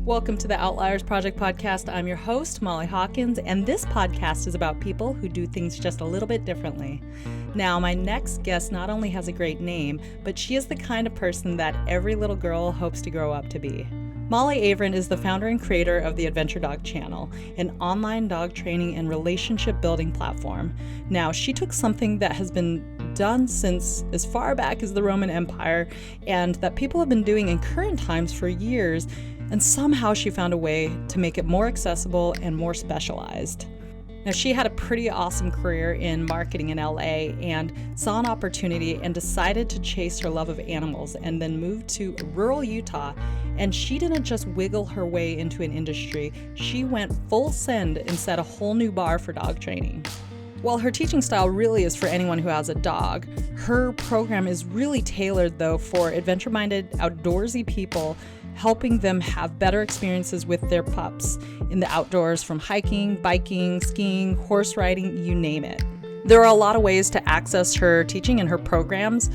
Welcome to the Outliers Project podcast. I'm your host, Molly Hawkins, and this podcast is about people who do things just a little bit differently. Now, my next guest not only has a great name, but she is the kind of person that every little girl hopes to grow up to be. Molly Avrin is the founder and creator of the Adventure Dog Channel, an online dog training and relationship building platform. Now, she took something that has been done since as far back as the Roman Empire and that people have been doing in current times for years, and somehow she found a way to make it more accessible and more specialized. Now, she had a pretty awesome career in marketing in LA and saw an opportunity and decided to chase her love of animals and then moved to rural Utah. And she didn't just wiggle her way into an industry, she went full send and set a whole new bar for dog training. While her teaching style really is for anyone who has a dog, her program is really tailored though for adventure-minded, outdoorsy people, helping them have better experiences with their pups in the outdoors, from hiking, biking, skiing, horse riding, you name it. There are a lot of ways to access her teaching and her programs.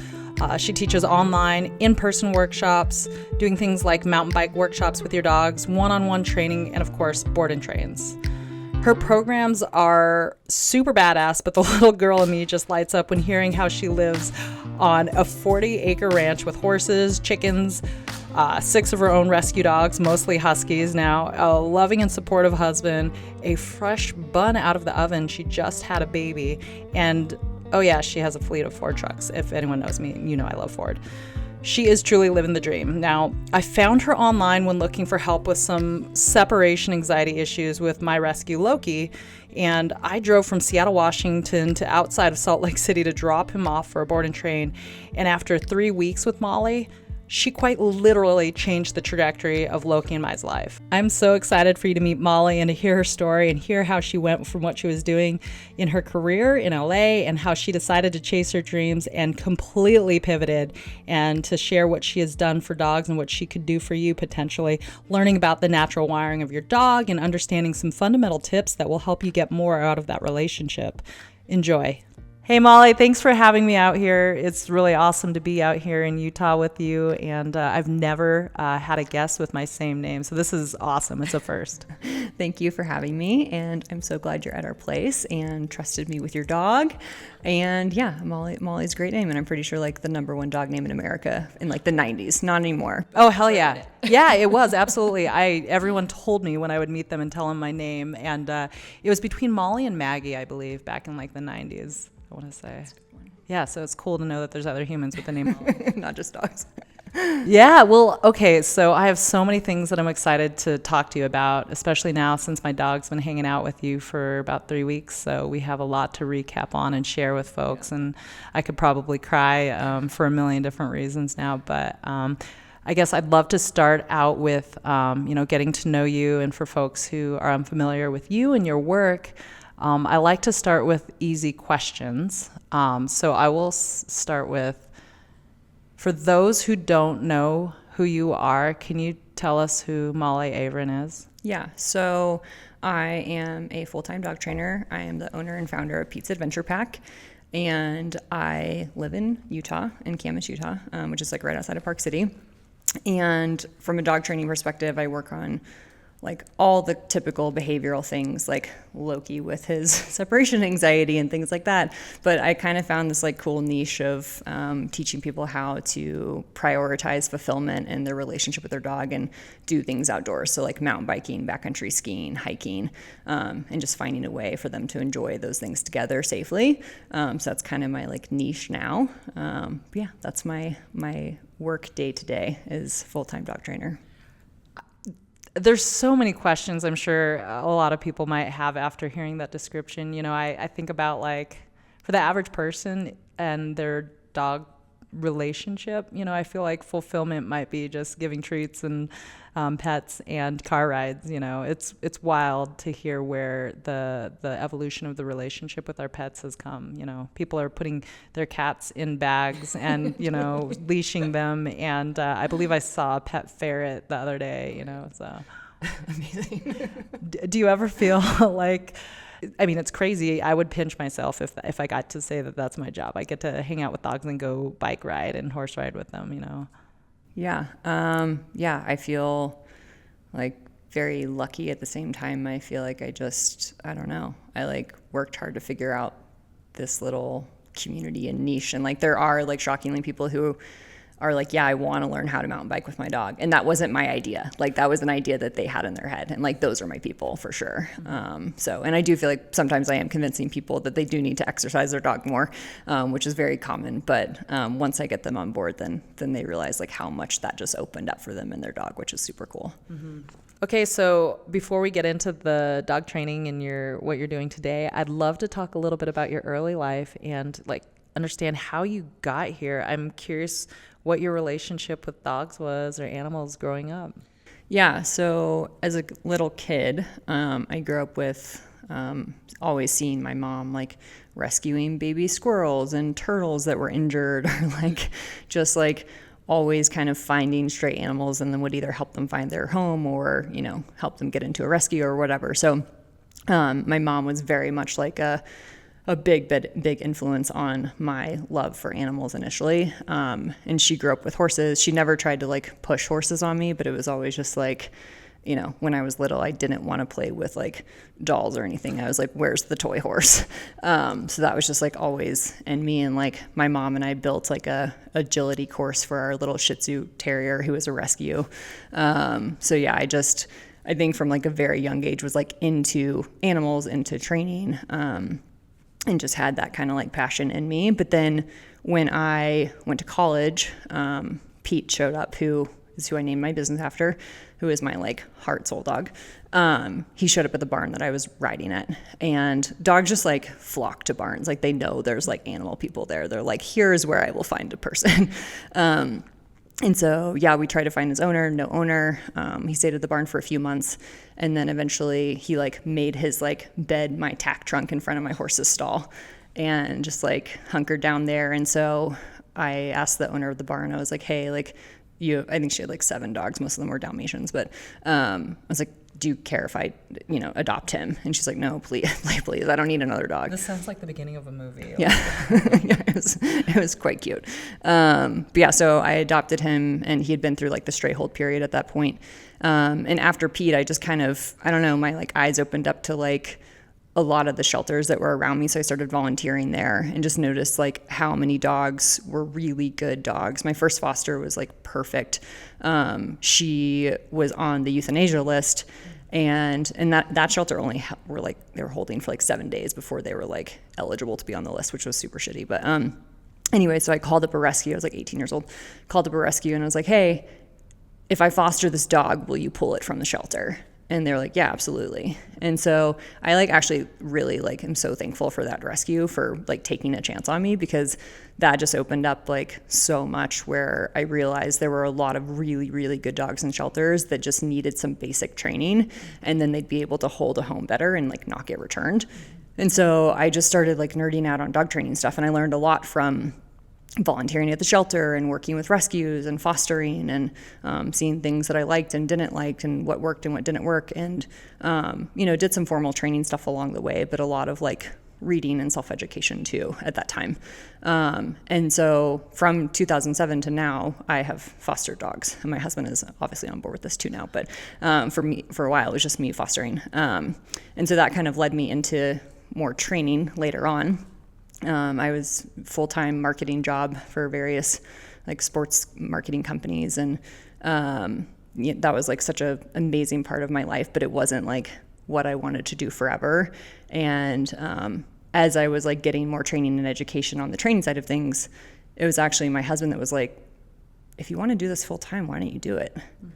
She teaches online, in-person workshops, doing things like mountain bike workshops with your dogs, one-on-one training, and of course, board and trains. Her programs are super badass, but the little girl in me just lights up when hearing how she lives on a 40-acre ranch with horses, chickens, 6 of her own rescue dogs, mostly huskies now, a loving and supportive husband, a fresh bun out of the oven. She just had a baby, and oh yeah, she has a fleet of Ford trucks. If anyone knows me, you know I love Ford. She is truly living the dream. Now, I found her online when looking for help with some separation anxiety issues with my rescue, Loki, and I drove from Seattle, Washington to outside of Salt Lake City to drop him off for a board and train. And after 3 weeks with Molly, she quite literally changed the trajectory of Loki and my life. I'm so excited for you to meet Molly and to hear her story and hear how she went from what she was doing in her career in LA and how she decided to chase her dreams and completely pivoted, and to share what she has done for dogs and what she could do for you potentially, learning about the natural wiring of your dog and understanding some fundamental tips that will help you get more out of that relationship. Enjoy. Hey Molly, thanks for having me out here. It's really awesome to be out here in Utah with you, and I've never had a guest with my same name, so this is awesome. It's a first. Thank you for having me, and I'm so glad you're at our place and trusted me with your dog. And yeah, Molly's a great name, and I'm pretty sure like the #1 dog name in America in like the 90s, not anymore. Oh hell yeah. Yeah, it was, absolutely. Everyone told me when I would meet them and tell them my name, and it was between Molly and Maggie, I believe, back in like the 90s. I want to say. Yeah, so it's cool to know that there's other humans with the name Molly. Not just dogs. Yeah, well, okay, so I have so many things that I'm excited to talk to you about, especially now since my dog's been hanging out with you for about 3 weeks, so we have a lot to recap on and share with folks, and I could probably cry for a million different reasons now, but I guess I'd love to start out with, getting to know you, and for folks who are unfamiliar with you and your work, I like to start with easy questions. So I will start with, for those who don't know who you are, can you tell us who Molly Avrin is? Yeah, so I am a full-time dog trainer. I am the owner and founder of Pete's Adventure Pack, and I live in Utah, in Camas, Utah, which is like right outside of Park City. And from a dog training perspective, I work on like all the typical behavioral things like Loki with his separation anxiety and things like that. But I kind of found this like cool niche of teaching people how to prioritize fulfillment in their relationship with their dog and do things outdoors. So like mountain biking, backcountry skiing, hiking, and just finding a way for them to enjoy those things together safely. So that's kind of my like niche now. Yeah, that's my work day to day is full-time dog trainer. There's so many questions I'm sure a lot of people might have after hearing that description. You know, I think about like for the average person and their dog relationship, you know, I feel like fulfillment might be just giving treats and pets and car rides. You know, it's wild to hear where the evolution of the relationship with our pets has come. You know, people are putting their cats in bags and, you know, leashing them. And I believe I saw a pet ferret the other day, you know, so. Amazing. Do you ever feel like, I mean, it's crazy. I would pinch myself if I got to say that that's my job. I get to hang out with dogs and go bike ride and horse ride with them, you know? Yeah. I feel like very lucky at the same time. I feel like I don't know. I like worked hard to figure out this little community and niche. And like there are like shockingly people who are like, yeah, I want to learn how to mountain bike with my dog. And that wasn't my idea. Like that was an idea that they had in their head. And like, those are my people for sure. And I do feel like sometimes I am convincing people that they do need to exercise their dog more, which is very common. But once I get them on board, then they realize like how much that just opened up for them and their dog, which is super cool. Mm-hmm. Okay, so before we get into the dog training and what you're doing today, I'd love to talk a little bit about your early life and like understand how you got here. I'm curious what your relationship with dogs was or animals growing up. Yeah, so as a little kid, I grew up with always seeing my mom like rescuing baby squirrels and turtles that were injured, or like just like always kind of finding stray animals, and then would either help them find their home or, you know, help them get into a rescue or whatever. So my mom was very much like a big influence on my love for animals initially. And she grew up with horses. She never tried to like push horses on me, but it was always just like, you know, when I was little, I didn't want to play with like dolls or anything. I was like, where's the toy horse? So that was just like always in me. And like my mom and I built like a agility course for our little Shih Tzu terrier who was a rescue. So yeah, I think from like a very young age was like into animals, into training, and just had that kind of like passion in me. But then when I went to college, Pete showed up, who is who I named my business after, who is my like heart soul dog. He showed up at the barn that I was riding at, and dogs just like flock to barns. Like they know there's like animal people there. They're like, here's where I will find a person. And so, yeah, we tried to find his owner, no owner. He stayed at the barn for a few months, and then eventually he like made his like bed my tack trunk in front of my horse's stall and just like hunkered down there. And so I asked the owner of the barn, I was like, hey, like I think she had like 7 dogs. Most of them were Dalmatians, but I was like, do you care if I, you know, adopt him? And she's like, no, please, I don't need another dog. This sounds like the beginning of a movie. Yeah, yeah, it was quite cute. But yeah, so I adopted him, and he had been through like the stray hold period at that point. And after Pete, I just kind of, I don't know, my like eyes opened up to like a lot of the shelters that were around me. So I started volunteering there and just noticed like how many dogs were really good dogs. My first foster was like perfect. She was on the euthanasia list, and that shelter only they were holding for like 7 days before they were like eligible to be on the list, which was super shitty. But anyway, so I called up a rescue. I was like 18 years old, called up a rescue, and I was like, hey, if I foster this dog, will you pull it from the shelter? And they're like, yeah, absolutely. And so I like actually really like am so thankful for that rescue for like taking a chance on me, because that just opened up like so much, where I realized there were a lot of really, really good dogs in shelters that just needed some basic training, and then they'd be able to hold a home better and like not get returned. And so I just started like nerding out on dog training stuff, and I learned a lot from volunteering at the shelter and working with rescues and fostering, and seeing things that I liked and didn't like, and what worked and what didn't work, and you know, did some formal training stuff along the way, but a lot of like reading and self-education too at that time. And so from 2007 to now, I have fostered dogs, and my husband is obviously on board with this too now, but for a while it was just me fostering, and so that kind of led me into more training later on. I was full-time marketing job for various like sports marketing companies, and that was like such an amazing part of my life, but it wasn't like what I wanted to do forever. And as I was like getting more training and education on the training side of things, it was actually my husband that was like, if you want to do this full-time, why don't you do it? And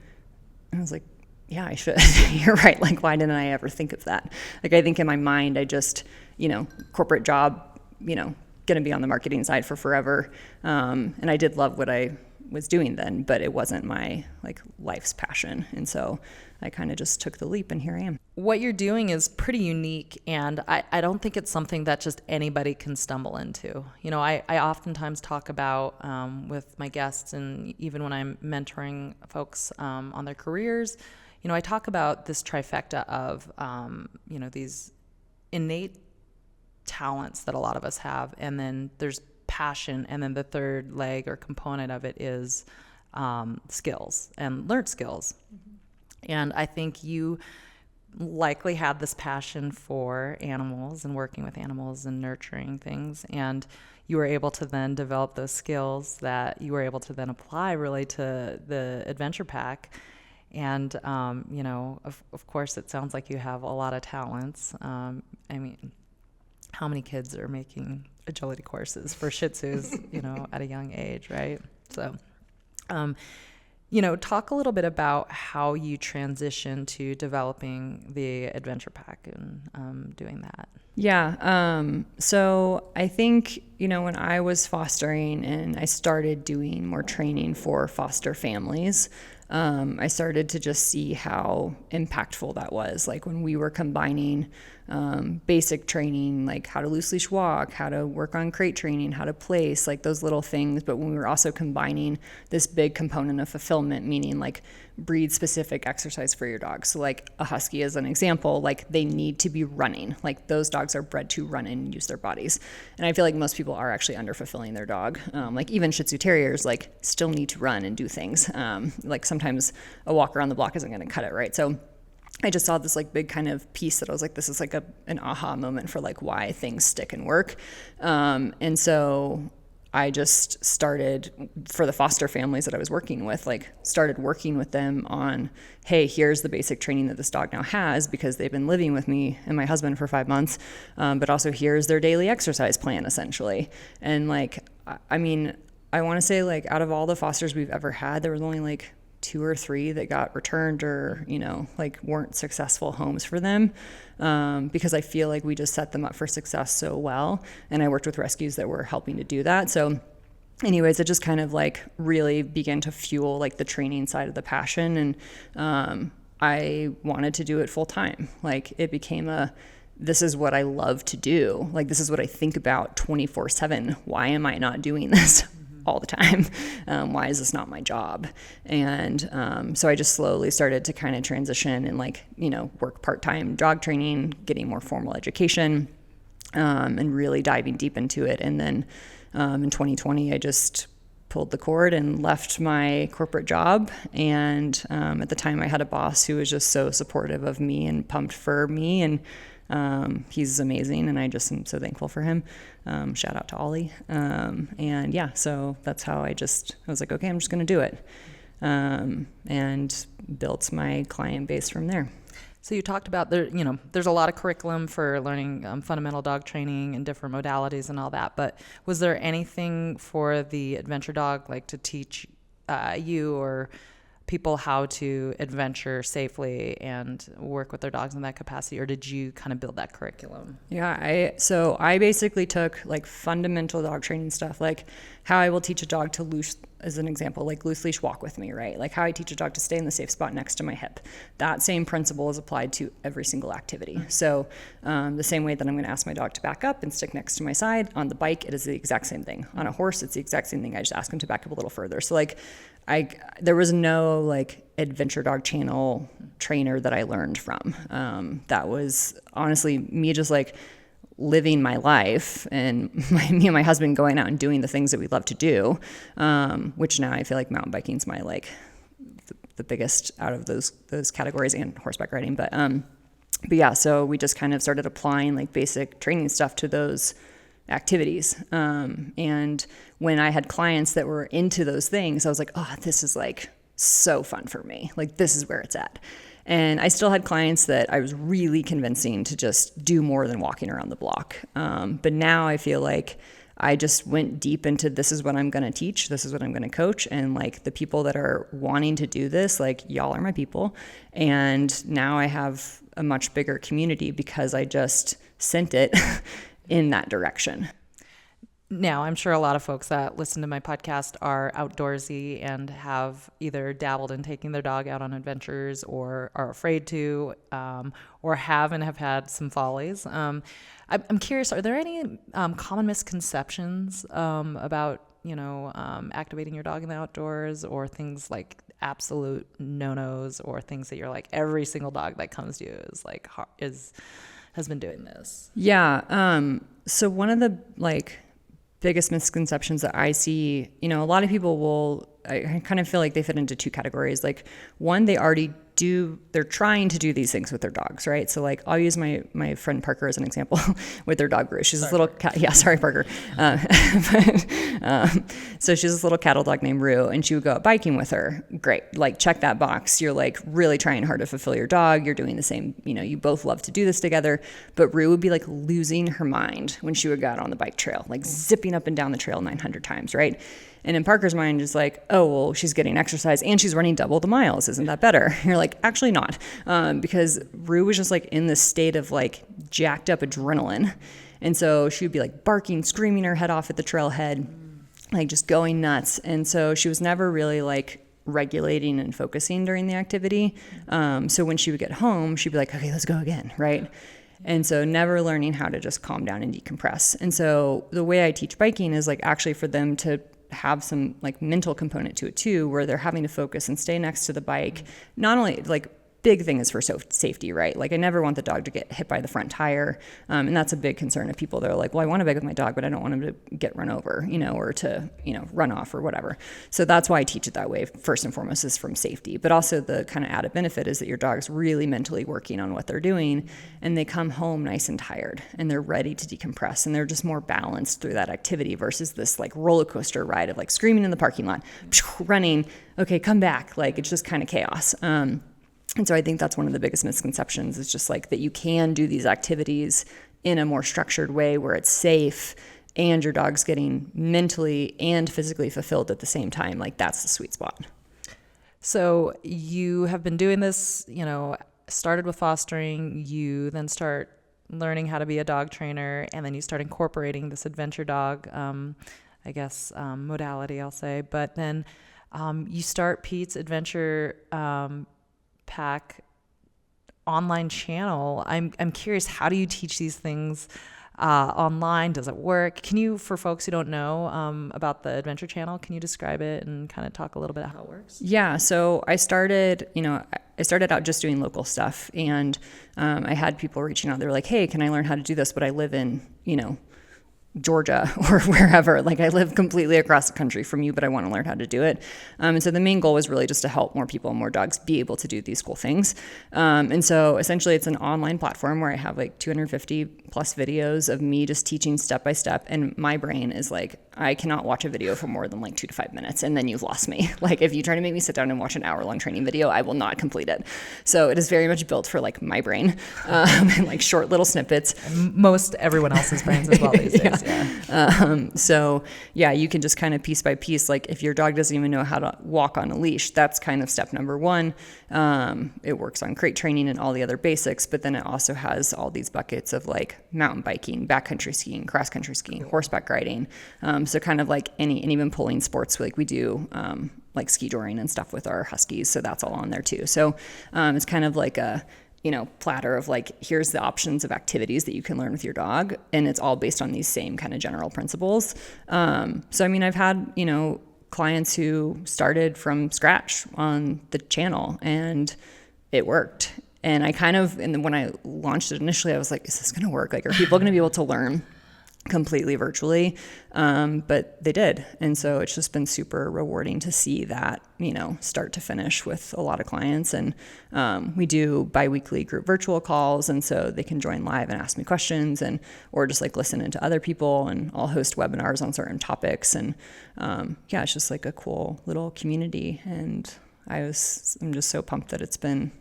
I was like, yeah, I should. You're right. Like, why didn't I ever think of that? Like, I think in my mind, I just, you know, corporate job, you know, going to be on the marketing side for forever. And I did love what I was doing then, but it wasn't my like life's passion. And so I kind of just took the leap, and here I am. What you're doing is pretty unique, and I don't think it's something that just anybody can stumble into. You know, I oftentimes talk about with my guests, and even when I'm mentoring folks on their careers, you know, I talk about this trifecta of, you know, these innate talents that a lot of us have, and then there's passion, and then the third leg or component of it is skills and learned skills. Mm-hmm. And I think you likely had this passion for animals and working with animals and nurturing things. And you were able to then develop those skills that you were able to then apply really to the adventure pack. And, of course, it sounds like you have a lot of talents. I mean, how many kids are making agility courses for Shih Tzus, at a young age, right? So, talk a little bit about how you transitioned to developing the adventure pack and doing that. Yeah. So I think, when I was fostering and I started doing more training for foster families, I started to just see how impactful that was. Like when we were combining basic training, like how to loose leash walk, how to work on crate training, how to place, like those little things. But when we were also combining this big component of fulfillment, meaning like breed specific exercise for your dog. So like a husky as an example, like they need to be running. Like those dogs are bred to run and use their bodies. And I feel like most people are actually under fulfilling their dog. Like even Shih Tzu terriers like still need to run and do things. Like sometimes a walk around the block isn't going to cut it, right? So I just saw this like big kind of piece that I was like, this is like an aha moment for like why things stick and work. And so I just started, for the foster families that I was working with, like started working with them on, hey, here's the basic training that this dog now has because they've been living with me and my husband for 5 months. But also here's their daily exercise plan essentially. And like, I mean, I want to say like out of all the fosters we've ever had, there was only like 2 or 3 that got returned or, like weren't successful homes for them. Because I feel like we just set them up for success so well. And I worked with rescues that were helping to do that. So anyways, it just kind of like really began to fuel like the training side of the passion. And, I wanted to do it full time. Like it became this is what I love to do. Like, this is what I think about 24/7. Why am I not doing this all the time? Why is this not my job? And so I just slowly started to kind of transition and like, work part-time dog training, getting more formal education, and really diving deep into it. And then in 2020, I just pulled the cord and left my corporate job. And at the time I had a boss who was just so supportive of me and pumped for me. And he's amazing, and I just am so thankful for him. Shout out to Ollie. And yeah, so that's how I was like, okay, I'm just going to do it. And built my client base from there. So you talked about there's a lot of curriculum for learning fundamental dog training and different modalities and all that. But was there anything for the adventure dog, like to teach you or people how to adventure safely and work with their dogs in that capacity, or did you kind of build that curriculum? Yeah, so I basically took like fundamental dog training stuff, like how I will teach a dog to loose, as an example, like loose leash walk with me, right? Like how I teach a dog to stay in the safe spot next to my hip. That same principle is applied to every single activity. So the same way that I'm going to ask my dog to back up and stick next to my side, on the bike, it is the exact same thing. On a horse, it's the exact same thing. I just ask him to back up a little further. So like there was no like adventure dog channel trainer that I learned from. That was honestly me just like living my life and me and my husband going out and doing the things that we love to do, which now I feel like mountain biking is my like the biggest out of those categories, and horseback riding. But yeah, so we just kind of started applying like basic training stuff to those activities. And when I had clients that were into those things, I was like, oh, this is like so fun for me. Like this is where it's at. And I still had clients that I was really convincing to just do more than walking around the block. But now I feel like I just went deep into, this is what I'm going to teach. This is what I'm going to coach. And like the people that are wanting to do this, like y'all are my people. And now I have a much bigger community because I just sent it in that direction. Now, I'm sure a lot of folks that listen to my podcast are outdoorsy and have either dabbled in taking their dog out on adventures or are afraid to, or have had some follies. I'm curious, are there any common misconceptions about, activating your dog in the outdoors, or things like absolute no-nos, or things that you're like, every single dog that comes to you is like, has been doing this? Yeah. So one of the like biggest misconceptions that I see, a lot of people I kind of feel like they fit into 2 categories. Like one, they already they're trying to do these things with their dogs, right? So like I'll use my friend Parker as an example with their dog Rue. She's this little cat. Yeah, sorry Parker. So she's this little cattle dog named Rue, and she would go out biking with her. Great, like check that box. You're like really trying hard to fulfill your dog. You're doing the same. You both love to do this together. But Rue would be like losing her mind when she would go out on the bike trail, like zipping up and down the trail 900 times, right? And in Parker's mind, it's like, oh, well, she's getting exercise and she's running double the miles. Isn't that better? You're like, actually not. Because Rue was just like in this state of like jacked up adrenaline. And so she would be like barking, screaming her head off at the trailhead, like just going nuts. And so she was never really like regulating and focusing during the activity. So when she would get home, she'd be like, okay, let's go again, right? And so never learning how to just calm down and decompress. And so the way I teach biking is like actually for them to have some like mental component to it too, where they're having to focus and stay next to the bike. Not only like big thing is for safety, right? Like I never want the dog to get hit by the front tire. And that's a big concern of people that are like, well, I want to bike with my dog, but I don't want him to get run over, or to, run off or whatever. So that's why I teach it that way. First and foremost is from safety, but also the kind of added benefit is that your dog's really mentally working on what they're doing, and they come home nice and tired and they're ready to decompress, and they're just more balanced through that activity versus this like roller coaster ride of like screaming in the parking lot, running, okay, come back. Like it's just kind of chaos. And so I think that's one of the biggest misconceptions is just like that you can do these activities in a more structured way where it's safe and your dog's getting mentally and physically fulfilled at the same time. Like that's the sweet spot. So you have been doing this, started with fostering, you then start learning how to be a dog trainer, and then you start incorporating this adventure dog, modality, I'll say. But then you start Pete's Adventure Pack online channel. I'm curious, how do you teach these things online? Does it work? Can you, for folks who don't know about the Adventure Channel, can you describe it and kind of talk a little bit about how it works? Yeah, so I started out just doing local stuff, and I had people reaching out. They were like, hey, can I learn how to do this? But I live in, Georgia or wherever. Like I live completely across the country from you, but I want to learn how to do it. And so the main goal was really just to help more people and more dogs be able to do these cool things. And so essentially it's an online platform where I have like 250 plus videos of me just teaching step by step. And my brain is like, I cannot watch a video for more than like 2 to 5 minutes, and then you've lost me. Like if you try to make me sit down and watch an hour-long training video, I will not complete it. So it is very much built for like my brain, and like short little snippets. And most everyone else's brains as well these days. Yeah. So yeah, you can just kind of piece by piece, like if your dog doesn't even know how to walk on a leash, that's kind of step number one. It works on crate training and all the other basics, but then it also has all these buckets of like mountain biking, backcountry skiing, cross country skiing, horseback riding. So kind of like and even pulling sports, like we do like ski joring and stuff with our huskies. So that's all on there too. So it's kind of like a, platter of like, here's the options of activities that you can learn with your dog. And it's all based on these same kind of general principles. So, I mean, I've had, clients who started from scratch on the channel and it worked. And when I launched it initially, I was like, is this going to work? Like, are people going to be able to learn completely virtually? But they did. And so it's just been super rewarding to see that, start to finish with a lot of clients. And we do bi-weekly group virtual calls. And so they can join live and ask me questions or just like listen into other people, and I'll host webinars on certain topics. And it's just like a cool little community. And I'm just so pumped that it's been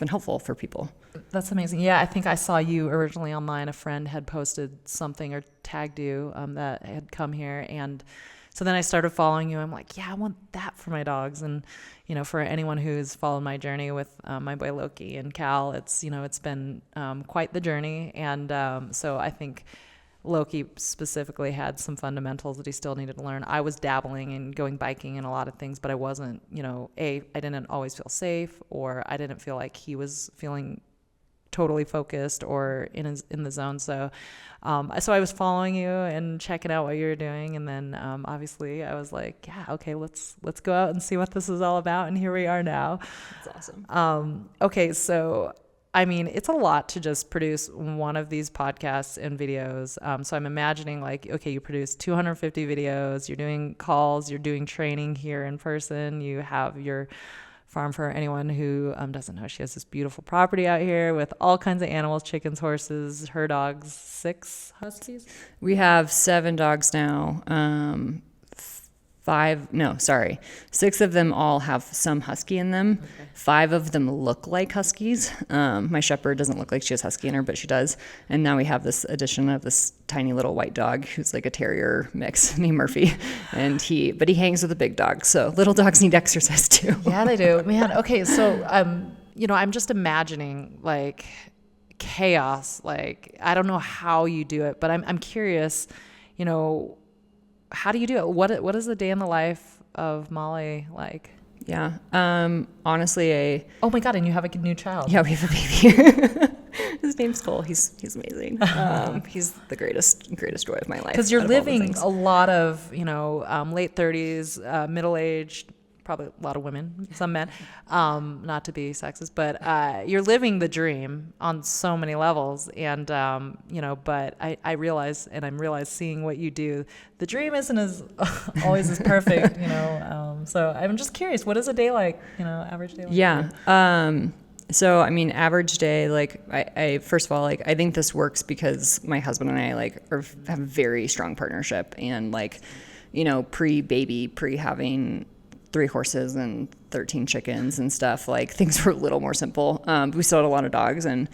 helpful for people. That's amazing. Yeah, I think I saw you originally online. A friend had posted something or tagged you that had come here. And so then I started following you. I'm like, yeah, I want that for my dogs. And, for anyone who's followed my journey with my boy Loki and Cal, it's been quite the journey. And so I think Loki specifically had some fundamentals that he still needed to learn. I was dabbling and going biking and a lot of things, but I wasn't, I didn't always feel safe, or I didn't feel like he was feeling totally focused or in the zone. So I was following you and checking out what you were doing. And then obviously I was like, yeah, okay, let's go out and see what this is all about. And here we are now. That's awesome. Okay. So I mean, it's a lot to just produce one of these podcasts and videos. So I'm imagining like, okay, you produce 250 videos, you're doing calls, you're doing training here in person, you have your farm. For anyone who doesn't know, she has this beautiful property out here with all kinds of animals, chickens, horses, her dogs, 6 huskies. We have 7 dogs now. 6 of them all have some husky in them. Okay. 5 of them look like huskies. My shepherd doesn't look like she has husky in her, but she does. And now we have this addition of this tiny little white dog who's like a terrier mix named Murphy. But he hangs with a big dog. So little dogs need exercise too. Yeah, they do. Man, okay. So, I'm just imagining like chaos. Like, I don't know how you do it, but I'm curious, how do you do it? What is the day in the life of Molly like? Yeah. Honestly, oh my God, and you have a new child. Yeah, we have a baby. His name's Cole. He's amazing. He's the greatest joy of my life. Because you're living a lot of, late 30s, middle-aged, probably a lot of women, some men, not to be sexist, but you're living the dream on so many levels. And, but I realize, and I'm seeing what you do, the dream isn't always as perfect, so I'm just curious, what is a day like, average day like? Yeah. So, average day, like I first of all, like, I think this works because my husband and I have a very strong partnership, and pre-baby, pre-having 3 horses and 13 chickens and stuff, like things were a little more simple. But we still had a lot of dogs, and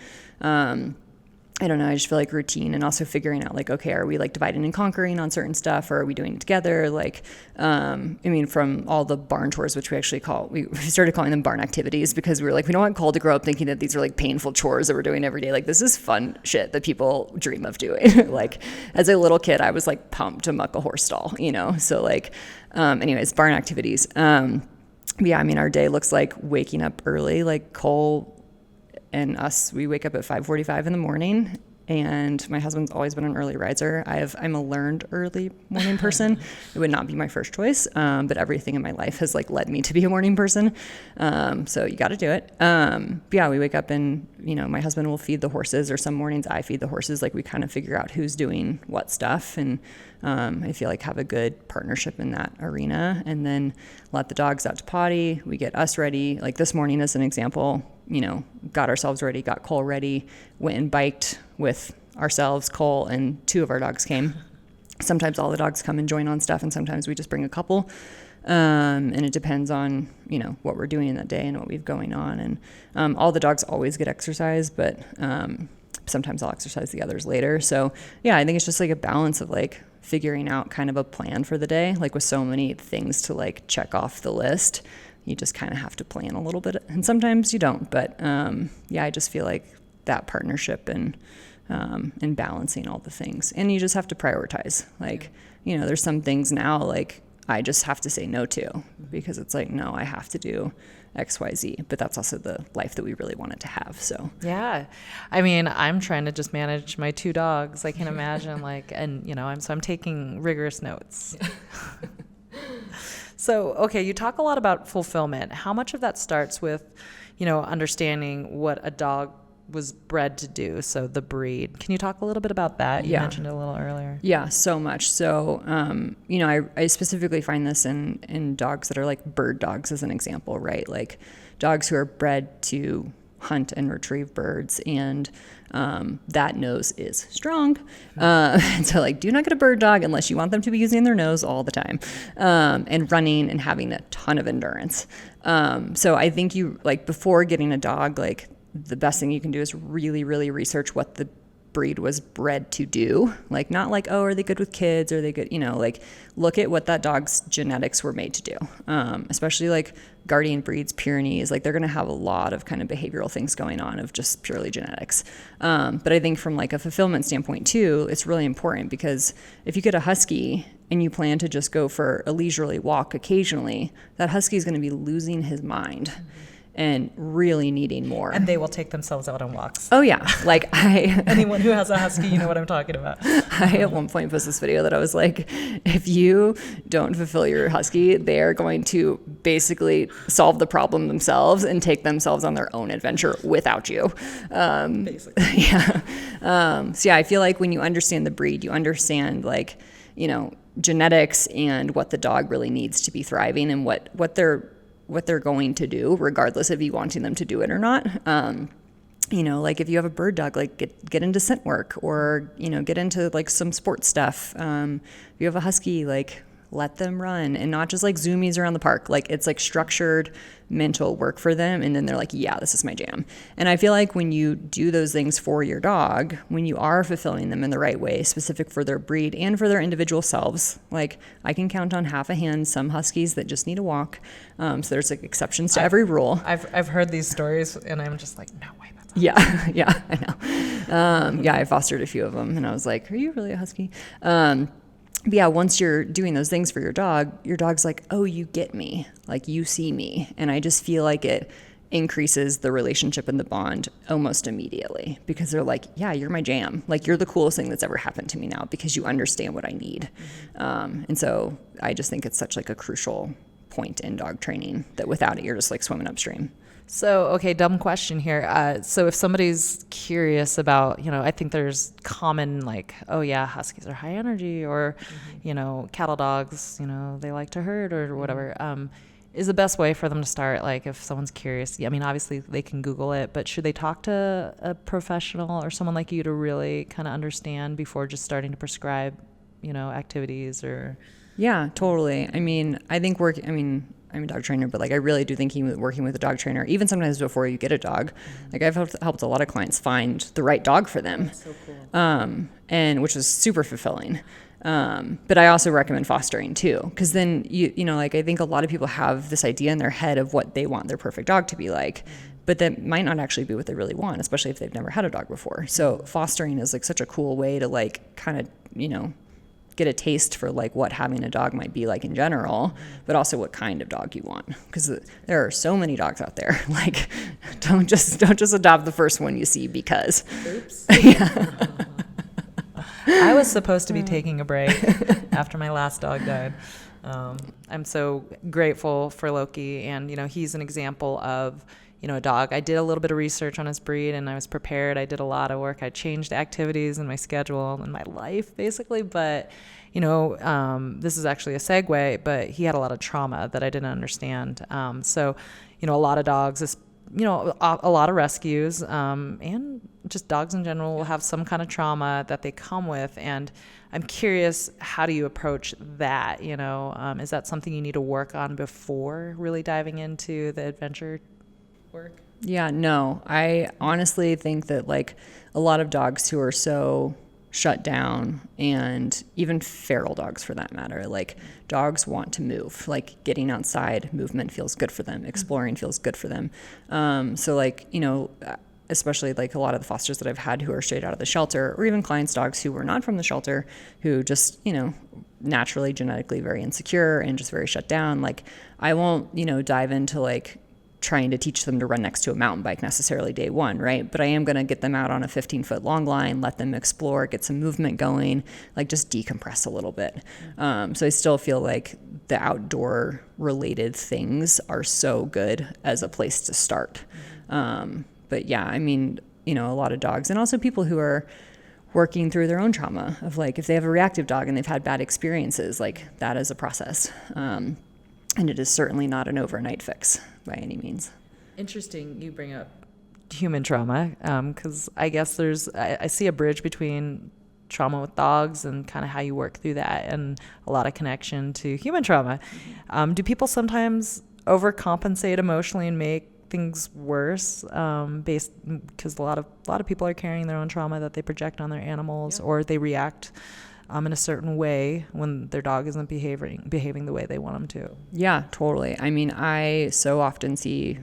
I don't know, I just feel like routine, and also figuring out like, okay, are we like dividing and conquering on certain stuff, or are we doing it together? Like, from all the barn chores, which we started calling them barn activities, because we were like, we don't want Cole to grow up thinking that these are like painful chores that we're doing every day. Like, this is fun shit that people dream of doing. Like, as a little kid, I was like pumped to muck a horse stall, so like, anyways, barn activities. Our day looks like waking up early, like Cole and us, we wake up at 5:45 in the morning, and my husband's always been an early riser. I'm a learned early morning person. It would not be my first choice, but everything in my life has like led me to be a morning person. So you got to do it. We wake up and, my husband will feed the horses, or some mornings I feed the horses. Like, we kind of figure out who's doing what stuff, and I feel like have a good partnership in that arena, and then let the dogs out to potty. We get us ready. Like this morning as an example, got ourselves ready, got Cole ready, went and biked with ourselves, Cole, and 2 of our dogs came. Sometimes all the dogs come and join on stuff, and sometimes we just bring a couple. And it depends on, what we're doing in that day and what we've going on. And all the dogs always get exercise, but sometimes I'll exercise the others later. So yeah, I think it's just like a balance of like figuring out kind of a plan for the day. Like, with so many things to like check off the list, you just kind of have to plan a little bit, and sometimes you don't. But I just feel like that partnership and balancing all the things, and you just have to prioritize. Like, there's some things now like I just have to say no to, because it's like, no, I have to do X, Y, Z, but that's also the life that we really wanted to have. So yeah, I'm trying to just manage my 2 dogs. I can imagine I'm taking rigorous notes. So, okay, you talk a lot about fulfillment. How much of that starts with, understanding what a dog was bred to do, so the breed? Can you talk a little bit about that? You mentioned it a little earlier. Yeah, so much. So, I specifically find this in dogs that are like bird dogs, as an example, right? Like dogs who are bred to hunt and retrieve birds, and that nose is strong. And so like, do not get a bird dog unless you want them to be using their nose all the time, and running and having a ton of endurance. So I think before getting a dog, like the best thing you can do is really, really research what the breed was bred to do. Like, not like, oh, are they good with kids? Are they good? Like, look at what that dog's genetics were made to do. Especially like guardian breeds, Pyrenees, like they're going to have a lot of kind of behavioral things going on of just purely genetics. But I think from like a fulfillment standpoint too, it's really important, because if you get a husky and you plan to just go for a leisurely walk occasionally, that husky is going to be losing his mind. And really needing more. And they will take themselves out on walks. Oh yeah. Like anyone who has a husky, you know what I'm talking about. I at one point posted this video that I was like, if you don't fulfill your husky, they are going to basically solve the problem themselves and take themselves on their own adventure without you. Basically. Yeah. So yeah, I feel like when you understand the breed, you understand like, genetics and what the dog really needs to be thriving, and what their what they're going to do, regardless of you wanting them to do it or not. You know, like if you have a bird dog, like get into scent work, or, you know, get into like some sports stuff. If you have a husky, like let them run, and not just like zoomies around the park. Like it's like structured mental work for them. And then they're like, yeah, this is my jam. And I feel like when you do those things for your dog, when you are fulfilling them in the right way, specific for their breed and for their individual selves, like I can count on half a hand some huskies that just need a walk. So there's like exceptions to every rule. I've heard these stories, and I'm just like, no way. Yeah, I know. I fostered a few of them, and I was like, are you really a husky? But yeah, once you're doing those things for your dog's like, oh, you get me, like you see me. And I just feel like it increases the relationship and the bond almost immediately, because they're like, yeah, you're my jam. Like you're the coolest thing that's ever happened to me now, because you understand what I need. And so I just think it's such like a crucial point in dog training that without it, you're just like swimming upstream. So, okay, dumb question here. So if somebody's curious about, you know, I think there's common like, oh yeah, huskies are high energy, or, you know, cattle dogs, you know, they like to herd or whatever. Is the best way for them to start, like if someone's curious? I mean, obviously they can Google it, but should they talk to a professional or someone like you to really kind of understand before just starting to prescribe, you know, activities or? Yeah, totally. I mean, I'm a dog trainer, but like I really do think working with a dog trainer, even sometimes before you get a dog, like I've helped a lot of clients find the right dog for them. That's so cool. And which is super fulfilling. But I also recommend fostering too, because then you know, like I think a lot of people have this idea in their head of what they want their perfect dog to be like, but that might not actually be what they really want, especially if they've never had a dog before. So fostering is like such a cool way to like kind of, you know, get a taste for like what having a dog might be like in general, but also what kind of dog you want, because there are so many dogs out there. Like don't just adopt the first one you see, because oops. Yeah. I was supposed to be taking a break after my last dog died. I'm so grateful for Loki, and you know, he's an example of, you know, a dog. I did a little bit of research on his breed, and I was prepared. I did a lot of work. I changed activities in my schedule and my life, basically. But, you know, this is actually a segue, but he had a lot of trauma that I didn't understand. So, you know, a lot of dogs, you know, a lot of rescues, and just dogs in general will have some kind of trauma that they come with. And I'm curious, how do you approach that? You know, is that something you need to work on before really diving into the adventure work? Yeah, no, I honestly think that like a lot of dogs who are so shut down, and even feral dogs for that matter, like dogs want to move, like getting outside, movement feels good for them, exploring feels good for them. So like, you know, especially like a lot of the fosters that I've had who are straight out of the shelter, or even clients' dogs who were not from the shelter, who just, you know, naturally genetically very insecure and just very shut down. Like I won't, you know, dive into like trying to teach them to run next to a mountain bike necessarily day one, right? But I am going to get them out on a 15-foot long line, let them explore, get some movement going, like just decompress a little bit. So I still feel like the outdoor related things are so good as a place to start. But yeah, I mean, you know, a lot of dogs, and also people who are working through their own trauma of like, if they have a reactive dog and they've had bad experiences, like that is a process. And it is certainly not an overnight fix by any means. Interesting you bring up human trauma, because I guess I see a bridge between trauma with dogs and kind of how you work through that, and a lot of connection to human trauma. Do people sometimes overcompensate emotionally and make things worse, because a lot of people are carrying their own trauma that they project on their animals, or they react in a certain way when their dog isn't behaving the way they want them to? Yeah, totally. I mean, I so often see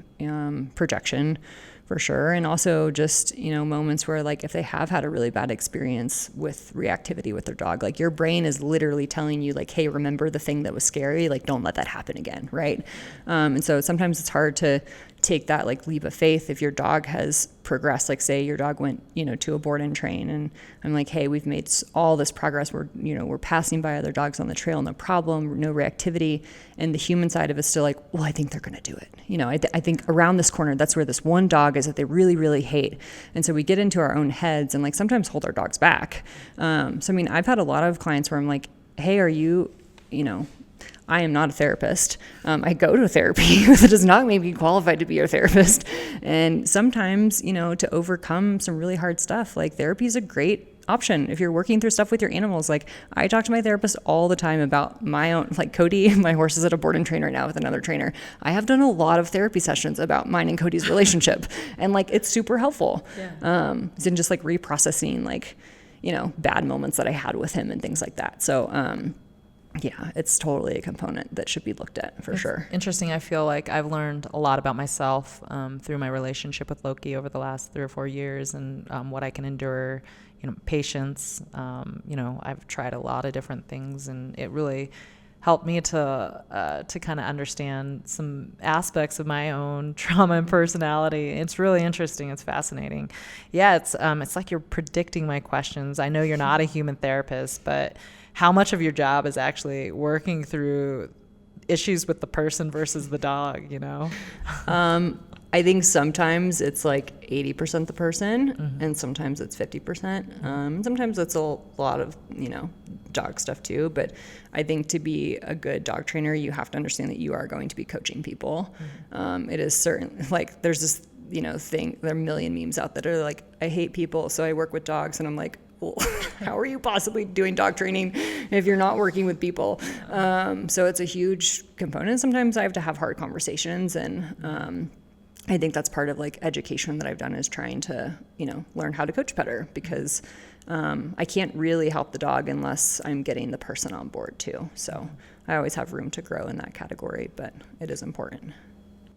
projection for sure. And also just, you know, moments where like if they have had a really bad experience with reactivity with their dog, like your brain is literally telling you like, hey, remember the thing that was scary? Like, don't let that happen again, right? And so sometimes it's hard to take that like leap of faith if your dog has progressed. Like say your dog went, you know, to a board and train, and I'm like, hey, we've made all this progress. We're passing by other dogs on the trail, no problem, no reactivity. And the human side of it's still like, well, I think they're going to do it. You know, I think around this corner, that's where this one dog is that they really, really hate. And so we get into our own heads and like sometimes hold our dogs back. So, I mean, I've had a lot of clients where I'm like, hey, are you, you know, I am not a therapist. I go to therapy. That does not make me qualified to be a therapist. And sometimes, to overcome some really hard stuff, like therapy is a great option if you're working through stuff with your animals. Like I talk to my therapist all the time about my own, like Cody, my horse is at a board and train right now with another trainer. I have done a lot of therapy sessions about mine and Cody's relationship, and like it's super helpful. In just like reprocessing like, bad moments that I had with him and things like that. So yeah, it's totally a component that should be looked at for sure. Interesting. I feel like I've learned a lot about myself through my relationship with Loki over the last 3 or 4 years, and what I can endure, patience. I've tried a lot of different things, and it really helped me to kind of understand some aspects of my own trauma and personality. It's really interesting. It's fascinating. Yeah, it's like you're predicting my questions. I know you're not a human therapist, but how much of your job is actually working through issues with the person versus the dog, I think sometimes it's like 80% the person, and sometimes it's 50%. Sometimes it's a lot of, dog stuff too. But I think to be a good dog trainer, you have to understand that you are going to be coaching people. It is certain, like there's this, thing, there are a million memes out that are like, I hate people, so I work with dogs. And I'm like, well, how are you possibly doing dog training if you're not working with people? So it's a huge component. Sometimes I have to have hard conversations, and I think that's part of like education that I've done, is trying to, learn how to coach better, because I can't really help the dog unless I'm getting the person on board too. So I always have room to grow in that category, but it is important.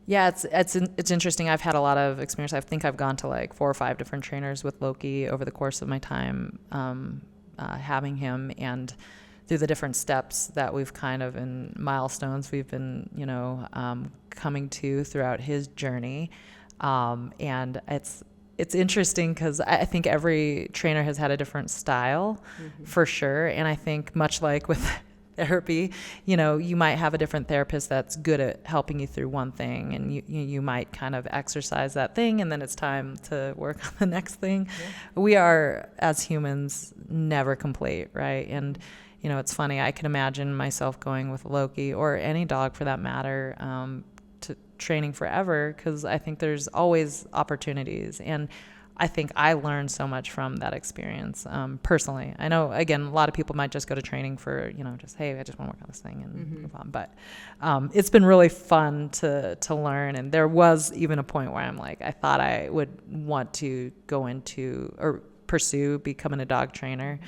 Yeah, it's interesting. I've had a lot of experience. I think I've gone to like 4 or 5 different trainers with Loki over the course of my time having him, and through the different steps that we've kind of, in milestones we've been, coming to throughout his journey. And it's interesting because I think every trainer has had a different style for sure. And I think much like with therapy, you might have a different therapist that's good at helping you through one thing, and you might kind of exercise that thing, and then it's time to work on the next thing. We are, as humans, never complete, right? And it's funny, I can imagine myself going with Loki, or any dog for that matter, to training forever, because I think there's always opportunities. And I think I learned so much from that experience, personally. I know, again, a lot of people might just go to training for, just, hey, I just want to work on this thing and move on. But it's been really fun to learn. And there was even a point where I'm like, I thought I would want to go into or pursue becoming a dog trainer.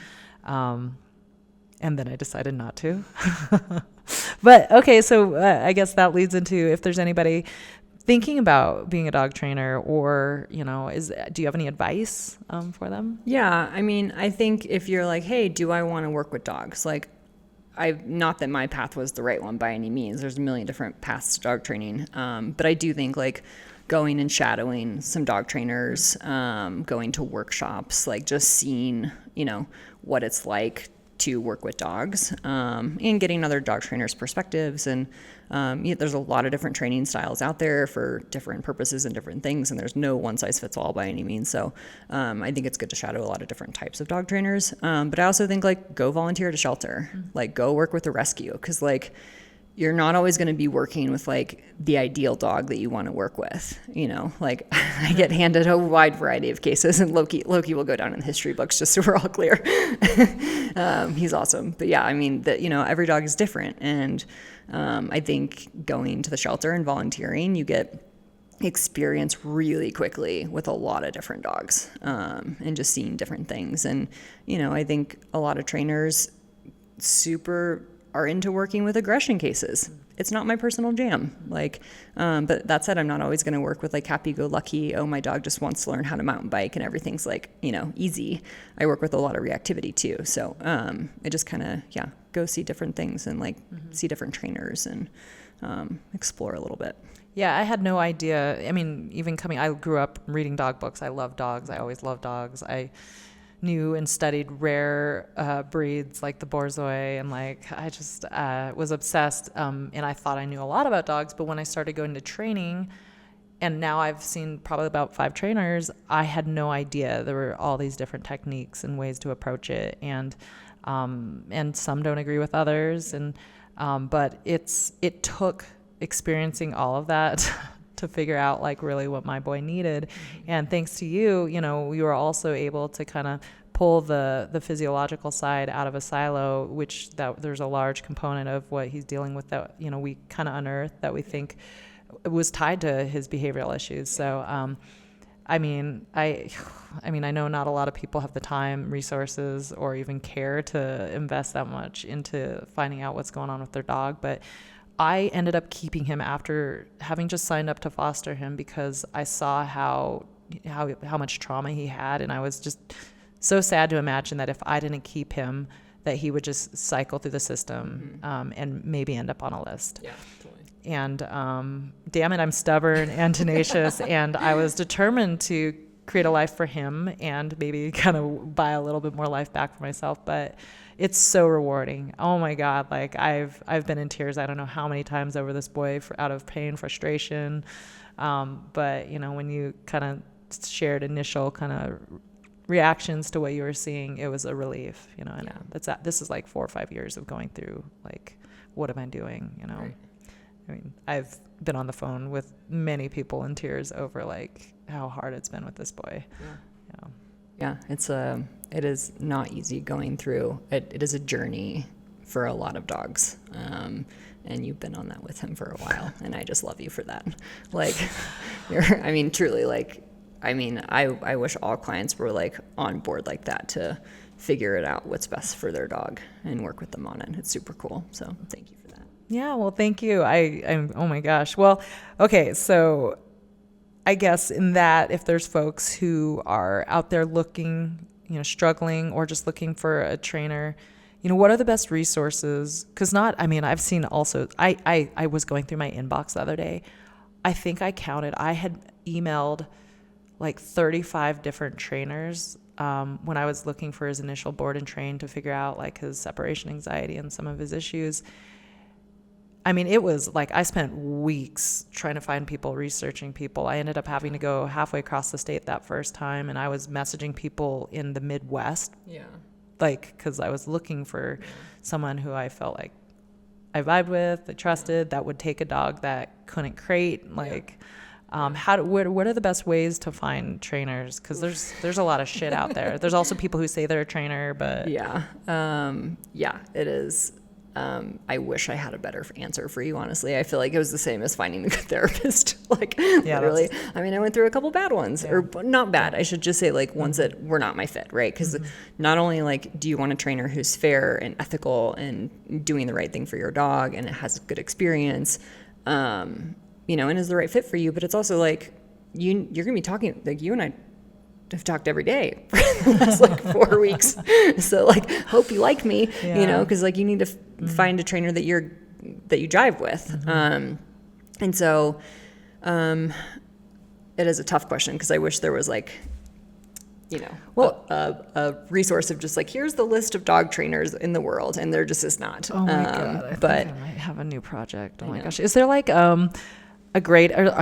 And then I decided not to. But okay, so I guess that leads into, if there's anybody thinking about being a dog trainer, or, do you have any advice for them? Yeah, I mean, I think if you're like, hey, do I want to work with dogs? Like, not that my path was the right one by any means. There's a million different paths to dog training. But I do think like going and shadowing some dog trainers, going to workshops, like just seeing, what it's like to work with dogs, and getting other dog trainers' perspectives. And there's a lot of different training styles out there for different purposes and different things, and there's no one size fits all by any means. So I think it's good to shadow a lot of different types of dog trainers. But I also think like go volunteer at a shelter, like go work with a rescue, because like you're not always going to be working with like the ideal dog that you want to work with. Like I get handed a wide variety of cases, and Loki will go down in the history books, just so we're all clear. He's awesome. But yeah, I mean every dog is different. And I think going to the shelter and volunteering, you get experience really quickly with a lot of different dogs, and just seeing different things. And, I think a lot of trainers are into working with aggression cases. It's not my personal jam. Like, but that said, I'm not always going to work with like happy-go-lucky, oh, my dog just wants to learn how to mountain bike and everything's like, easy. I work with a lot of reactivity too. So I just kind of, go see different things and like see different trainers and explore a little bit. Yeah, I had no idea. I mean, I grew up reading dog books. I love dogs. I always loved dogs. I knew and studied rare breeds like the Borzoi, and like I just was obsessed, and I thought I knew a lot about dogs. But when I started going to training, and now I've seen probably about 5 trainers, I had no idea there were all these different techniques and ways to approach it, and some don't agree with others. And But it took experiencing all of that to figure out like really what my boy needed. And thanks to you, we were also able to kind of pull the physiological side out of a silo, which that there's a large component of what he's dealing with that, we kind of unearthed that we think was tied to his behavioral issues. So, I know not a lot of people have the time, resources, or even care to invest that much into finding out what's going on with their dog. But I ended up keeping him after having just signed up to foster him because I saw how much trauma he had. And I was just so sad to imagine that if I didn't keep him, that he would just cycle through the system and maybe end up on a list. Yeah, totally. And damn it, I'm stubborn and tenacious. And I was determined to create a life for him and maybe kind of buy a little bit more life back for myself. But it's so rewarding. Oh my God. Like I've been in tears. I don't know how many times over this boy out of pain, frustration. But when you kind of shared initial kind of reactions to what you were seeing, it was a relief, and this is like 4 or 5 years of going through like, what am I doing? Right. I mean, I've been on the phone with many people in tears over like how hard it's been with this boy. Yeah, it is not easy going through. It is a journey for a lot of dogs. And you've been on that with him for a while, and I just love you for that. Like, truly, like, I wish all clients were like on board like that to figure it out what's best for their dog and work with them on it. It's super cool. So thank you for that. Yeah, well, thank you. I'm oh my gosh. Well, okay, so I guess in that, if there's folks who are out there looking, struggling or just looking for a trainer, what are the best resources? Because I've seen also, I was going through my inbox the other day. I think I counted, I had emailed like 35 different trainers when I was looking for his initial board and train to figure out like his separation anxiety and some of his issues. It was like I spent weeks trying to find people, researching people. I ended up having to go halfway across the state that first time, and I was messaging people in the Midwest. Yeah. Like, because I was looking for someone who I felt like I vibed with, I trusted, that would take a dog that couldn't crate. Like, what are the best ways to find trainers? Because there's a lot of shit out there. There's also people who say they're a trainer, but it is. I wish I had a better answer for you, honestly. I feel like it was the same as finding a good therapist. Like, literally. I went through a couple bad ones, or not bad. I should just say like ones that were not my fit, right? Because not only like do you want a trainer who's fair and ethical and doing the right thing for your dog and it has good experience, and is the right fit for you, but it's also like you're going to be talking, like you and I have talked every day for the last like 4 weeks. So like, hope you like me, because like you need to find a trainer that you jive with. And so it is a tough question because I wish there was like, a resource of just like, here's the list of dog trainers in the world, and there just is not. Oh my God. I think I might have a new project. Oh my gosh. Is there like are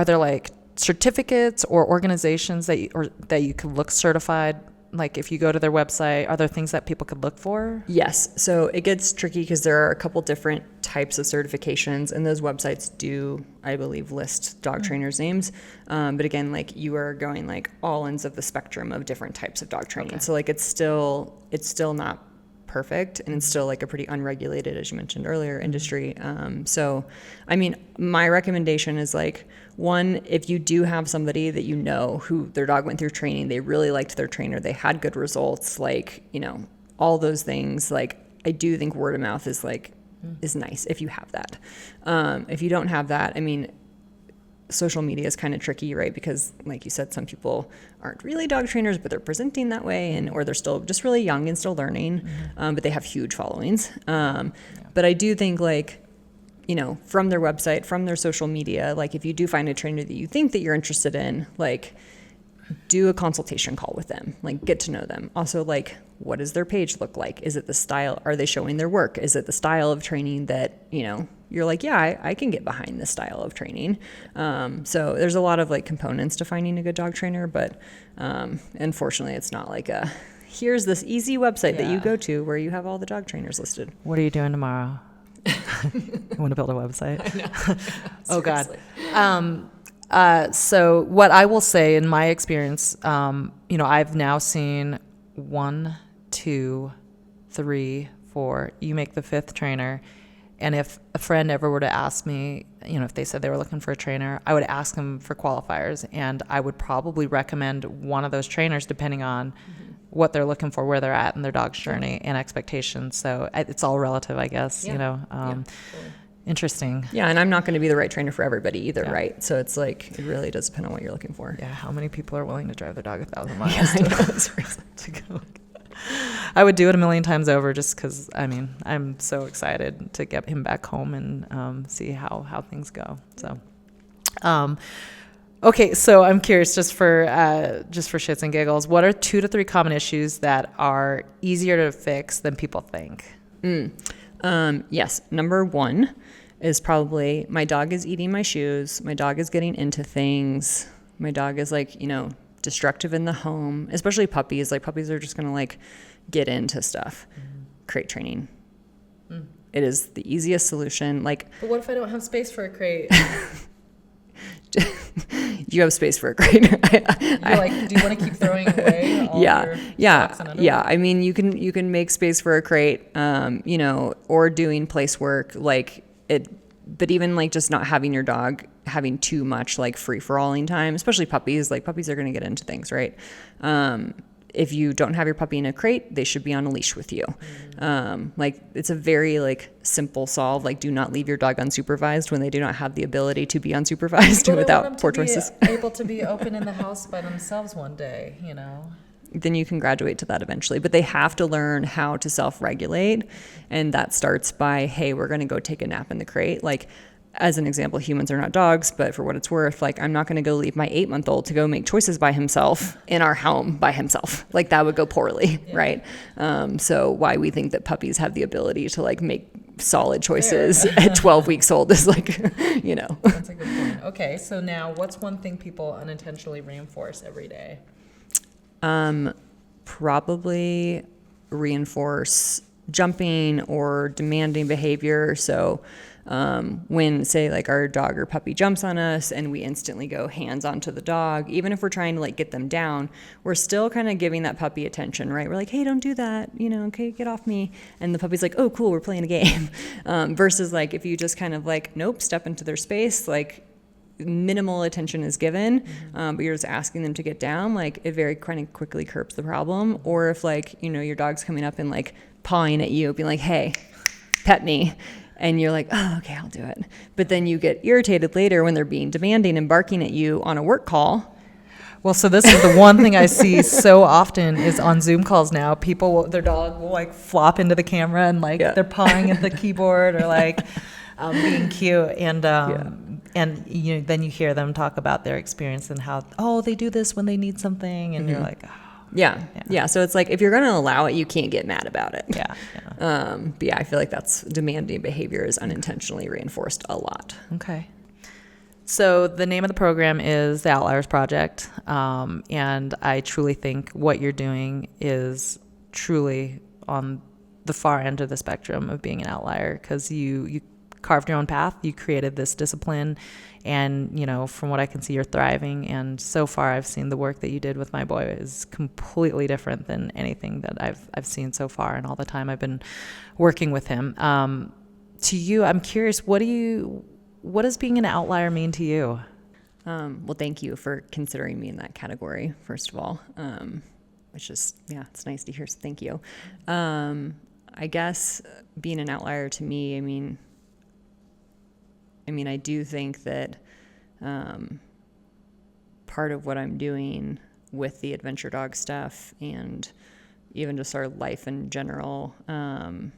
there like certificates or organizations that you can look certified? Like if you go to their website, are there things that people could look for? Yes. So it gets tricky because there are a couple different types of certifications, and those websites do, I believe, list dog trainers' names. But again, like you are going like all ends of the spectrum of different types of dog training. Okay. So like it's still not perfect, and it's still like a pretty unregulated, as you mentioned earlier, industry. So my recommendation is like, one, if you do have somebody that who their dog went through training, they really liked their trainer, they had good results, like, all those things, like I do think word of mouth is like is nice if you have that. If you don't have that, social media is kind of tricky, right? Because like you said, some people aren't really dog trainers, but they're presenting that way, or they're still just really young and still learning, but they have huge followings. But I do think like, from their website, from their social media, like if you do find a trainer that you think that you're interested in, like do a consultation call with them, like get to know them. Also, like, what does their page look like? Is it the style? Are they showing their work? Is it the style of training that, you're like, yeah, I can get behind this style of training. So there's a lot of like components to finding a good dog trainer, but unfortunately it's not like here's this easy website that you go to where you have all the dog trainers listed. What are you doing tomorrow? I want to build a website. I know. Oh God. So what I will say in my experience, I've now seen 1, 2, 3, 4. You make the 5th trainer. And if a friend ever were to ask me, if they said they were looking for a trainer, I would ask them for qualifiers, and I would probably recommend one of those trainers depending on what they're looking for, where they're at in their dog's journey and expectations. So it's all relative, I guess, Totally. Interesting. Yeah, and I'm not going to be the right trainer for everybody either, right? So it's like, it really does depend on what you're looking for. Yeah, how many people are willing to drive their dog 1,000 miles to go? I would do it a million times over just because, I'm so excited to get him back home and see how things go. So, okay, so I'm curious, just for shits and giggles, what are 2 to 3 common issues that are easier to fix than people think? Yes, number 1 is probably my dog is eating my shoes, my dog is getting into things, my dog is destructive in the home, especially puppies. Like puppies are just going to get into stuff. Crate training. It is the easiest solution. But what if I don't have space for a crate? You have space for a crate. You're do you want to keep throwing away all your socks and underwear? Yeah. You can make space for a crate, or doing place work but even just not having your dog having too much free-for-alling time, especially puppies. Puppies are going to get into things, right? If you don't have your puppy in a crate, they should be on a leash with you. It's a very simple solve. Do not leave your dog unsupervised when they do not have the ability to be unsupervised without poor choices. Able to be open in the house by themselves one day, Then you can graduate to that eventually. But they have to learn how to self-regulate. And that starts by, hey, we're going to go take a nap in the crate. As an example, humans are not dogs, but for what it's worth, I'm not going to go leave my 8-month-old to go make choices by himself in our home by himself. That would go poorly, right? So why we think that puppies have the ability to make solid choices at 12 weeks old is That's a good point. Okay, so now what's one thing people unintentionally reinforce every day? Probably reinforce jumping or demanding behavior. So when say our dog or puppy jumps on us and we instantly go hands onto the dog, even if we're trying to get them down, we're still kind of giving that puppy attention, right? We're hey, don't do that, okay, get off me. And the puppy's oh, cool, we're playing a game. Versus if you just kind of nope, step into their space, minimal attention is given, but you're just asking them to get down, it very kind of quickly curbs the problem. Or if your dog's coming up and pawing at you, being hey, pet me. And you're oh, okay, I'll do it. But then you get irritated later when they're being demanding and barking at you on a work call. Well, so this is the one thing I see so often is on Zoom calls now, their dog will flop into the camera and they're pawing at the keyboard or being cute. And then you hear them talk about their experience and how, they do this when they need something. And you're oh. Yeah. So it's if you're going to allow it, you can't get mad about it. Yeah. But yeah, I feel that's demanding behavior is unintentionally reinforced a lot. Okay. So the name of the program is the Outliers Project. And I truly think what you're doing is truly on the far end of the spectrum of being an outlier, because you carved your own path. You created this discipline, and from what I can see, you're thriving. And so far, I've seen the work that you did with my boy is completely different than anything that I've seen so far, and all the time I've been working with him. To you, I'm curious, what does being an outlier mean to you? Well, thank you for considering me in that category, first of all. It's just, it's nice to hear. So thank you. I guess being an outlier to me, I do think that part of what I'm doing with the adventure dog stuff and even just our life in general, I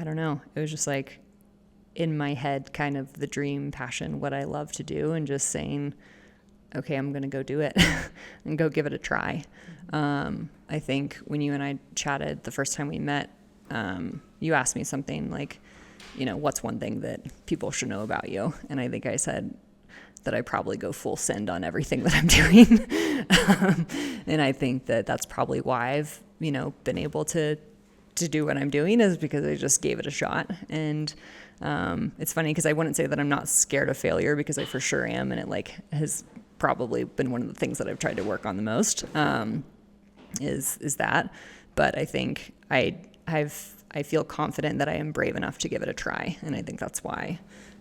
don't know. It was just in my head, kind of the dream, passion, what I love to do, and just saying, okay, I'm going to go do it and go give it a try. I think when you and I chatted the first time we met, you asked me something what's one thing that people should know about you? And I think I said that I probably go full send on everything that I'm doing. And I think that that's probably why I've, been able to to do what I'm doing is because I just gave it a shot. And it's funny because I wouldn't say that I'm not scared of failure, because I for sure am, and it like has probably been one of the things that I've tried to work on the most, is that. But I think I feel confident that I am brave enough to give it a try, and I think that's why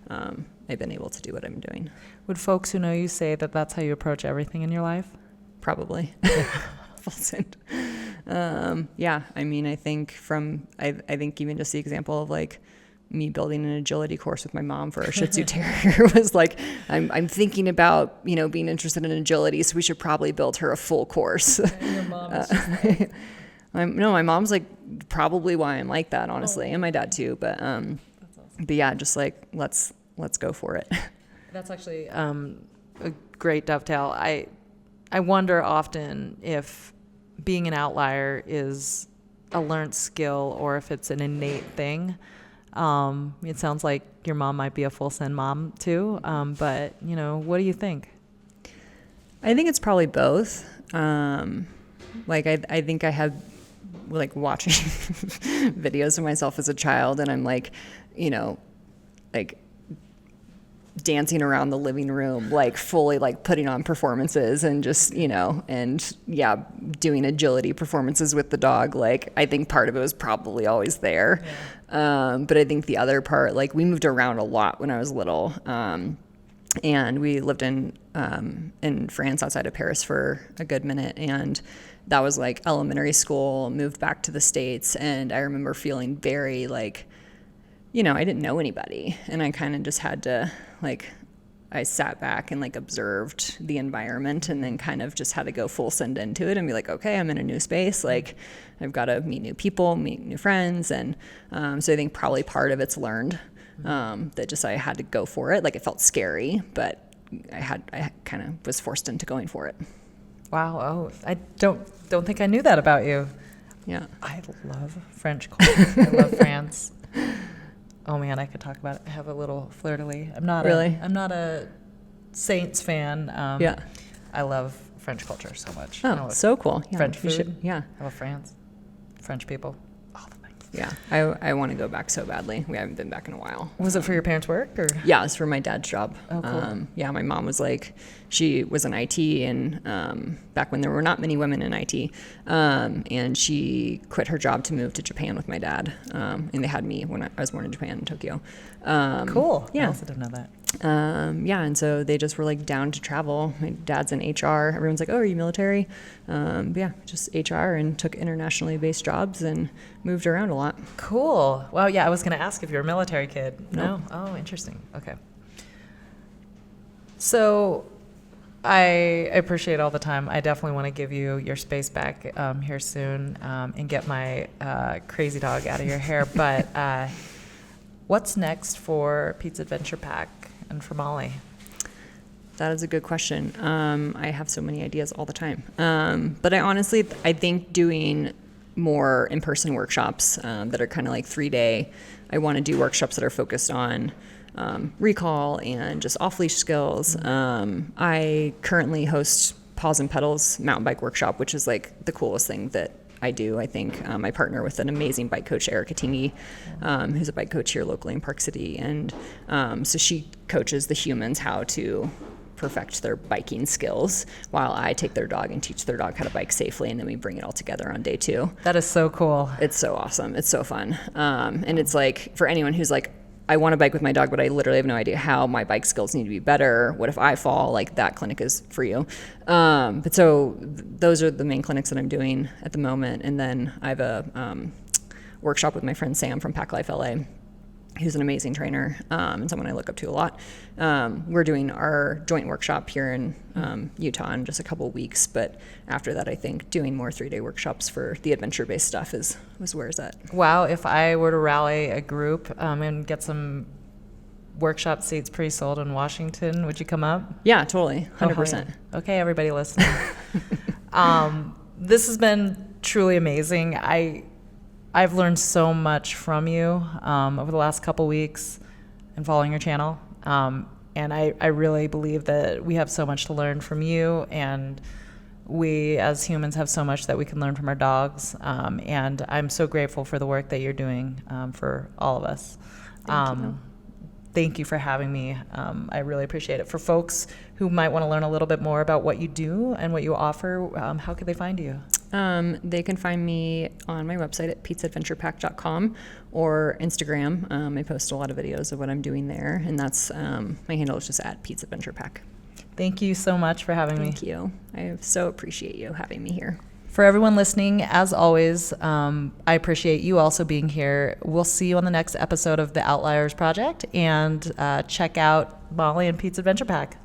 I've been able to do what I'm doing. Would folks who know you say that that's how you approach everything in your life? Probably. False. Yeah, I mean, I think I think even just the example of like me building an agility course with my mom for a Shih Tzu Terrier was like, I'm thinking about, you know, being interested in agility, so we should probably build her a full course. And your mom is just like... No, my mom's like probably why I'm like that, honestly, and my dad too. But awesome. But yeah, just like let's go for it. That's actually a great dovetail. I wonder often if being an outlier is a learned skill or if it's an innate thing. It sounds like your mom might be a full send mom too. But you know, what do you think? I think it's probably both. Like I think I had like watching videos of myself as a child, and I'm like, you know, like dancing around the living room, like fully like putting on performances and just, you know, and yeah, doing agility performances with the dog. Like I think part of it was probably always there. Yeah. But I think the other part, like we moved around a lot when I was little. And we lived in France outside of Paris for a good minute. And that was like elementary school, moved back to the States. And I remember feeling very like, you know, I didn't know anybody. And I kind of just had to like, I sat back and like observed the environment and then kind of just had to go full send into it and be like, okay, I'm in a new space. Like I've got to meet new people, meet new friends. And so I think probably part of it's learned. That just I had to go for it. Like it felt scary, but I kind of was forced into going for it. Wow. Oh, I don't think I knew that about you. Yeah. I love French culture. I love France. Oh man, I could talk about it. I have a little fleur-de-lis. I'm not a Saints fan. Yeah. I love French culture so much. Oh, so cool. Yeah, French food. Yeah. I love France. French people. All the things. Yeah. I want to go back so badly. We haven't been back in a while. Was it for your parents' work or? Yeah, it was for my dad's job. Oh, cool. Yeah, my mom was like, she was in IT and back when there were not many women in IT. And she quit her job to move to Japan with my dad. And they had me when I was born in Japan, in Tokyo. Cool. Yeah. I also didn't know that. Yeah, and so they just were like down to travel. My dad's in HR. Everyone's like, oh, are you military? But yeah, just HR, and took internationally based jobs and moved around a lot. Cool. Well, yeah, I was going to ask if you're a military kid. No. Oh, interesting. Okay. So I appreciate all the time. I definitely want to give you your space back here soon and get my crazy dog out of your hair. But what's next for Pete's Adventure Pack and for Molly? That is a good question. I have so many ideas all the time. But I think doing more in-person workshops that are kind of like 3-day. I want to do workshops that are focused on recall and just off-leash skills. I currently host Paws and Pedals mountain bike workshop, which is like the coolest thing that I do. I think I partner with an amazing bike coach, Erica Tingy, who's a bike coach here locally in Park City. And so she coaches the humans how to perfect their biking skills while I take their dog and teach their dog how to bike safely, and then we bring it all together on day 2. That is so cool. It's so awesome. It's so fun. And it's like, for anyone who's like, I want to bike with my dog, but I literally have no idea how my bike skills need to be better. What if I fall? Like, that clinic is for you. But so those are the main clinics that I'm doing at the moment. And then I have a workshop with my friend Sam from Pack Life LA, who's an amazing trainer and someone I look up to a lot. We're doing our joint workshop here in Utah in just a couple of weeks. But after that, I think doing more 3-day workshops for the adventure-based stuff was where it's at. Wow, if I were to rally a group and get some workshop seats pre-sold in Washington, would you come up? Yeah, totally, 100%. Yeah. Okay, everybody listening. This has been truly amazing. I've learned so much from you over the last couple weeks and following your channel. And I really believe that we have so much to learn from you and we as humans have so much that we can learn from our dogs, and I'm so grateful for the work that you're doing for all of us. Thank you for having me. I really appreciate it. For folks who might want to learn a little bit more about what you do and what you offer, how can they find you? They can find me on my website at pizzaadventurepack.com or Instagram. I post a lot of videos of what I'm doing there, and that's my handle is just at pizzaadventurepack. Thank you so much for having me. Thank you. I so appreciate you having me here. For everyone listening, as always, I appreciate you also being here. We'll see you on the next episode of the Outliers Project, and check out Molly and Pete's Adventure Pack.